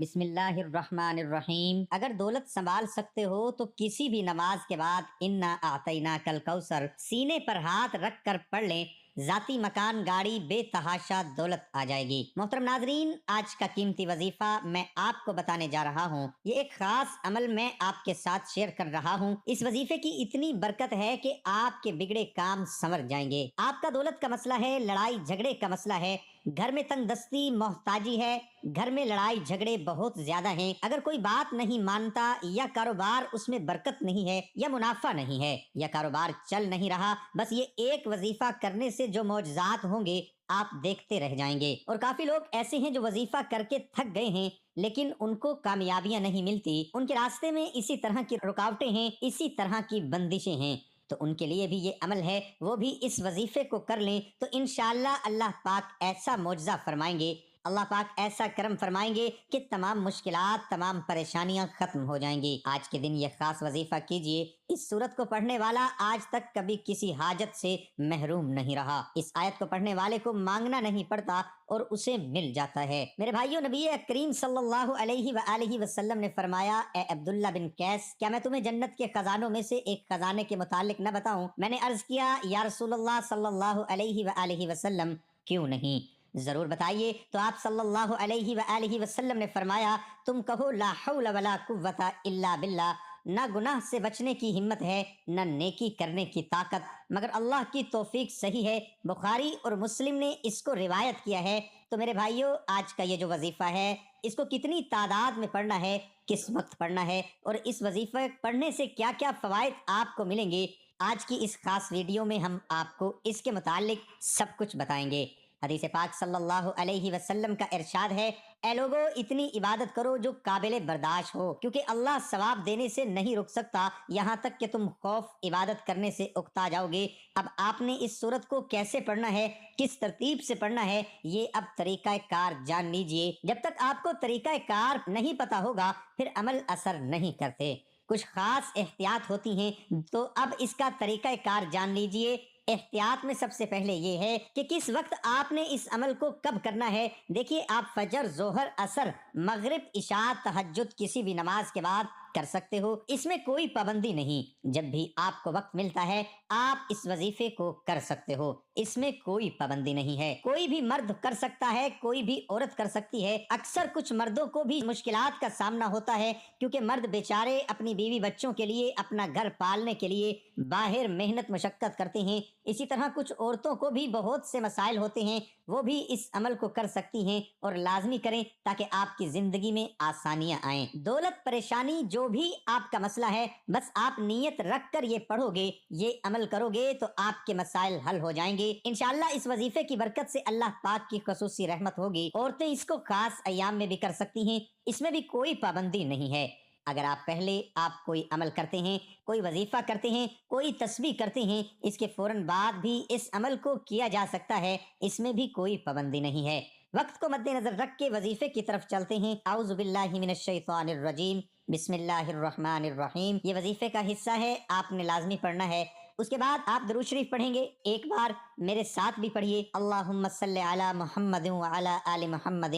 بسم اللہ الرحمن الرحیم۔ اگر دولت سنبھال سکتے ہو تو کسی بھی نماز کے بعد انا اعطیناک الکوثر سینے پر ہاتھ رکھ کر پڑھ لیں، ذاتی مکان، گاڑی، بے تحاشا دولت آ جائے گی۔ محترم ناظرین، آج کا قیمتی وظیفہ میں آپ کو بتانے جا رہا ہوں۔ یہ ایک خاص عمل میں آپ کے ساتھ شیئر کر رہا ہوں۔ اس وظیفے کی اتنی برکت ہے کہ آپ کے بگڑے کام سنور جائیں گے۔ آپ کا دولت کا مسئلہ ہے، لڑائی جھگڑے کا مسئلہ ہے، گھر میں تنگ دستی، محتاجی ہے، گھر میں لڑائی جھگڑے بہت زیادہ ہیں، اگر کوئی بات نہیں مانتا، یا کاروبار اس میں برکت نہیں ہے، یا منافع نہیں ہے، یا کاروبار چل نہیں رہا، بس یہ ایک وظیفہ کرنے سے جو معجزات ہوں گے آپ دیکھتے رہ جائیں گے۔ اور کافی لوگ ایسے ہیں جو وظیفہ کر کے تھک گئے ہیں لیکن ان کو کامیابیاں نہیں ملتی، ان کے راستے میں اسی طرح کی رکاوٹیں ہیں، اسی طرح کی بندشیں ہیں۔ تو ان کے لیے بھی یہ عمل ہے، وہ بھی اس وظیفے کو کر لیں تو انشاءاللہ اللہ پاک ایسا معجزہ فرمائیں گے، اللہ پاک ایسا کرم فرمائیں گے کہ تمام مشکلات، تمام پریشانیاں ختم ہو جائیں گی۔ آج کے دن یہ خاص وظیفہ کیجئے۔ اس سورت کو پڑھنے والا آج تک کبھی کسی حاجت سے محروم نہیں رہا۔ اس آیت کو پڑھنے والے کو مانگنا نہیں پڑتا اور اسے مل جاتا ہے۔ میرے بھائیو، نبی کریم صلی اللہ علیہ وآلہ وسلم نے فرمایا، اے عبداللہ بن قیس، کیا میں تمہیں جنت کے خزانوں میں سے ایک خزانے کے متعلق نہ بتاؤں؟ میں نے عرض کیا، یا رسول اللہ صلی اللہ علیہ وآلہ وسلم، کیوں نہیں، ضرور بتائیے۔ تو آپ صلی اللہ علیہ وآلہ وسلم نے فرمایا، تم کہو لا حول ولا قوت الا باللہ، نہ گناہ سے بچنے کی ہمت ہے، نہ نیکی کرنے کی طاقت مگر اللہ کی توفیق صحیح ہے۔ بخاری اور مسلم نے اس کو روایت کیا ہے۔ تو میرے بھائیو، آج کا یہ جو وظیفہ ہے، اس کو کتنی تعداد میں پڑھنا ہے، کس وقت پڑھنا ہے، اور اس وظیفہ پڑھنے سے کیا کیا فوائد آپ کو ملیں گے، آج کی اس خاص ویڈیو میں ہم آپ کو اس کے متعلق سب کچھ بتائیں گے۔ حدیث پاک صلی اللہ علیہ وسلم کا ارشاد ہے، اے لوگو، اتنی عبادت کرو جو قابل برداشت ہو، کیونکہ اللہ ثواب دینے سے نہیں رک سکتا یہاں تک کہ تم خوف عبادت کرنے سے اکتا جاؤ گے۔ اب آپ نے اس سورت کو کیسے پڑھنا ہے، کس ترتیب سے پڑھنا ہے، یہ اب طریقہ کار جان لیجئے۔ جب تک آپ کو طریقہ کار نہیں پتا ہوگا پھر عمل اثر نہیں کرتے، کچھ خاص احتیاط ہوتی ہیں، تو اب اس کا طریقہ کار جان لیجئے۔ احتیاط میں سب سے پہلے یہ ہے کہ کس وقت آپ نے اس عمل کو کب کرنا ہے۔ دیکھیے، آپ فجر، ظہر، عصر، مغرب، عشاء، تہجد کسی بھی نماز کے بعد کر سکتے ہو، اس میں کوئی پابندی نہیں۔ جب بھی آپ کو وقت ملتا ہے آپ اس وظیفے کو کر سکتے ہو، اس میں کوئی پابندی نہیں ہے۔ کوئی بھی مرد کر سکتا ہے، کوئی بھی عورت کر سکتی ہے۔ اکثر کچھ مردوں کو بھی مشکلات کا سامنا ہوتا ہے، کیونکہ مرد بیچارے اپنی بیوی بچوں کے لیے، اپنا گھر پالنے کے لیے باہر محنت مشقت کرتے ہیں۔ اسی طرح کچھ عورتوں کو بھی بہت سے مسائل ہوتے ہیں، وہ بھی اس عمل کو کر سکتی ہیں، اور لازمی کریں تاکہ آپ کی زندگی میں آسانیاں آئیں۔ دولت، پریشانی، جو بھی آپ کا مسئلہ ہے، بس آپ نیت رکھ کر یہ پڑھو گے، یہ عمل کرو گے تو آپ کے مسائل حل ہو جائیں گے انشاءاللہ۔ اس وظیفے کی برکت سے اللہ پاک کی خصوصی رحمت ہوگی۔ عورتیں اس کو خاص ایام میں بھی کر سکتی ہیں، اس میں بھی کوئی پابندی نہیں ہے۔ اگر آپ کوئی عمل کرتے ہیں، کوئی وظیفہ کرتے ہیں، کوئی تسبیح کرتے ہیں، اس کے فوراً بعد بھی اس عمل کو کیا جا سکتا ہے، اس میں بھی کوئی پابندی نہیں ہے۔ وقت کو مد نظر رکھ کے وظیفے کی طرف چلتے ہیں۔ اعوذ باللہ من الشیطان الرجیم، بسم اللہ الرحمن الرحیم۔ یہ وظیفے کا حصہ ہے، آپ نے لازمی پڑھنا ہے۔ اس کے بعد آپ درود شریف پڑھیں گے، ایک بار میرے ساتھ بھی پڑھیے، اللہم صلی علی محمد وعلی آل محمد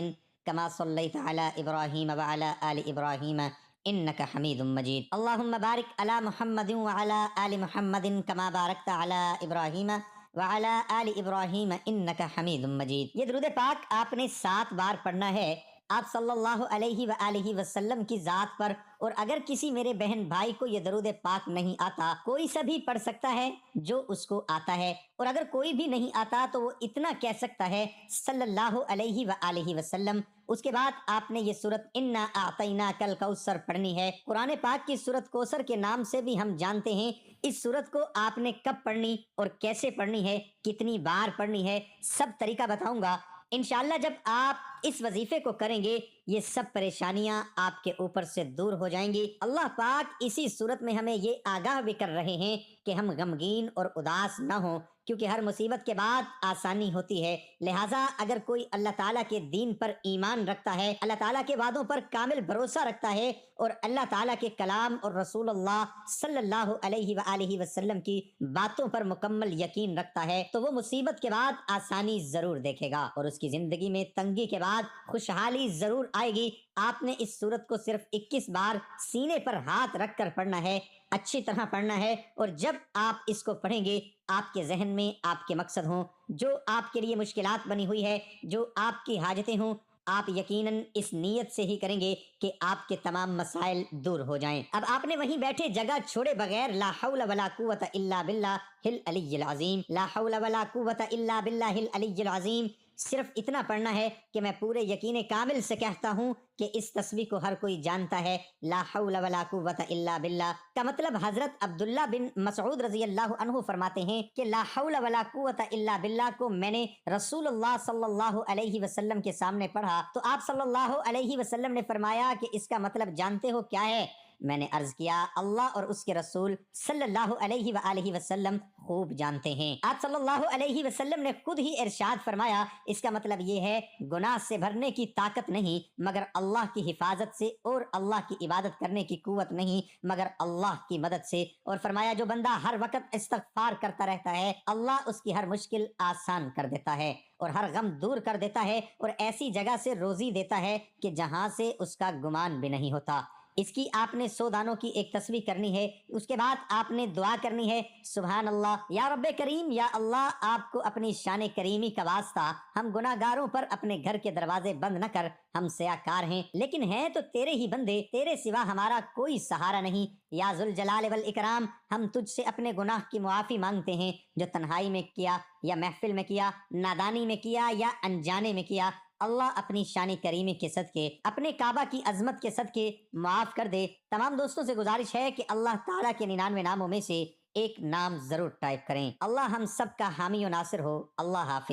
کما صلیت علی ابراہیم وعلی آل ابراہیم انک حمید مجید، اللہم بارک علی محمد وعلی آل محمد کما بارکت علی ابراہیم وعلی آل ابراہیم انک حمید مجید۔ یہ درود پاک آپ نے 7 بار پڑھنا ہے، آپ صلی اللہ علیہ وآلہ وسلم کی ذات پر۔ اور اگر کسی میرے بہن بھائی کو یہ درود پاک نہیں آتا، کوئی سا بھی پڑھ سکتا ہے جو اس کو آتا ہے، اور اگر کوئی بھی نہیں آتا تو وہ اتنا کہہ سکتا ہے صلی اللہ علیہ وآلہ وسلم۔ اس کے بعد آپ نے یہ سورت انا اعطیناک الکوثر پڑھنی ہے۔ قرآن پاک کی سورت کوثر کے نام سے بھی ہم جانتے ہیں۔ اس سورت کو آپ نے کب پڑھنی اور کیسے پڑھنی ہے، کتنی بار پڑھنی ہے، سب طریقہ بتاؤں گا انشاءاللہ۔ جب آپ اس وظیفے کو کریں گے یہ سب پریشانیاں آپ کے اوپر سے دور ہو جائیں گی۔ اللہ پاک اسی صورت میں ہمیں یہ آگاہ بھی کر رہے ہیں کہ ہم غمگین اور اداس نہ ہوں، کیونکہ ہر مصیبت کے بعد آسانی ہوتی ہے۔ لہٰذا اگر کوئی اللہ تعالیٰ کے دین پر ایمان رکھتا ہے، اللہ تعالیٰ کے وعدوں پر کامل بھروسہ رکھتا ہے، اور اللہ تعالیٰ کے کلام اور رسول اللہ صلی اللہ علیہ وآلہ وسلم کی باتوں پر مکمل یقین رکھتا ہے، تو وہ مصیبت کے بعد آسانی ضرور دیکھے گا، اور اس کی زندگی میں تنگی کے بعد خوشحالی ضرور آئے گی۔ آپ نے اس صورت کو صرف 21 بار سینے پر ہاتھ رکھ کر پڑھنا ہے، اچھی طرح پڑھنا ہے، اور جب آپ اس کو پڑھیں گے آپ کے ذہن میں آپ کے مقصد ہوں، جو آپ کے لیے مشکلات بنی ہوئی ہے، جو آپ کی حاجتیں ہوں، آپ یقیناً اس نیت سے ہی کریں گے کہ آپ کے تمام مسائل دور ہو جائیں۔ اب آپ نے وہیں بیٹھے جگہ چھوڑے بغیر لا حول ولا قوت الا باللہ العلی العظیم، لا حول ولا قوت الا باللہ العلی العظیم، صرف اتنا پڑھنا ہے کہ میں پورے یقین کامل سے کہتا ہوں کہ اس تسبیح کو ہر کوئی جانتا ہے۔ لا حول ولا قوت الا باللہ کا مطلب حضرت عبداللہ بن مسعود رضی اللہ عنہ فرماتے ہیں کہ لا حول ولا قوت الا باللہ کو میں نے رسول اللہ صلی اللہ علیہ وسلم کے سامنے پڑھا تو آپ صلی اللہ علیہ وسلم نے فرمایا کہ اس کا مطلب جانتے ہو کیا ہے؟ میں نے عرض کیا اللہ اور اس کے رسول صلی اللہ علیہ وآلہ وسلم خوب جانتے ہیں۔ آپ صلی اللہ علیہ وسلم نے خود ہی ارشاد فرمایا اس کا مطلب یہ ہے گناہ سے بھرنے کی طاقت نہیں مگر اللہ کی حفاظت سے، اور اللہ کی عبادت کرنے کی قوت نہیں مگر اللہ کی مدد سے، اور فرمایا جو بندہ ہر وقت استغفار کرتا رہتا ہے اللہ اس کی ہر مشکل آسان کر دیتا ہے اور ہر غم دور کر دیتا ہے اور ایسی جگہ سے روزی دیتا ہے کہ جہاں سے اس کا گمان بھی نہیں ہوتا۔ اس کی آپ نے 100 دانوں کی ایک تسبیح کرنی ہے، اس کے بعد آپ نے دعا کرنی ہے سبحان اللہ یا رب کریم، یا اللہ آپ کو اپنی شان کریمی کا واسطہ ہم گناہ گاروں پر اپنے گھر کے دروازے بند نہ کر، ہم سیاکار ہیں لیکن ہیں تو تیرے ہی بندے، تیرے سوا ہمارا کوئی سہارا نہیں، یا ذوالجلال والاکرام ہم تجھ سے اپنے گناہ کی معافی مانگتے ہیں جو تنہائی میں کیا یا محفل میں کیا، نادانی میں کیا یا انجانے میں کیا، اللہ اپنی شان کریمی کے صدقے، اپنے کعبہ کی عظمت کے صدقے معاف کر دے۔ تمام دوستوں سے گزارش ہے کہ اللہ تعالیٰ کے 99 ناموں میں سے ایک نام ضرور ٹائپ کریں۔ اللہ ہم سب کا حامی و ناصر ہو۔ اللہ حافظ۔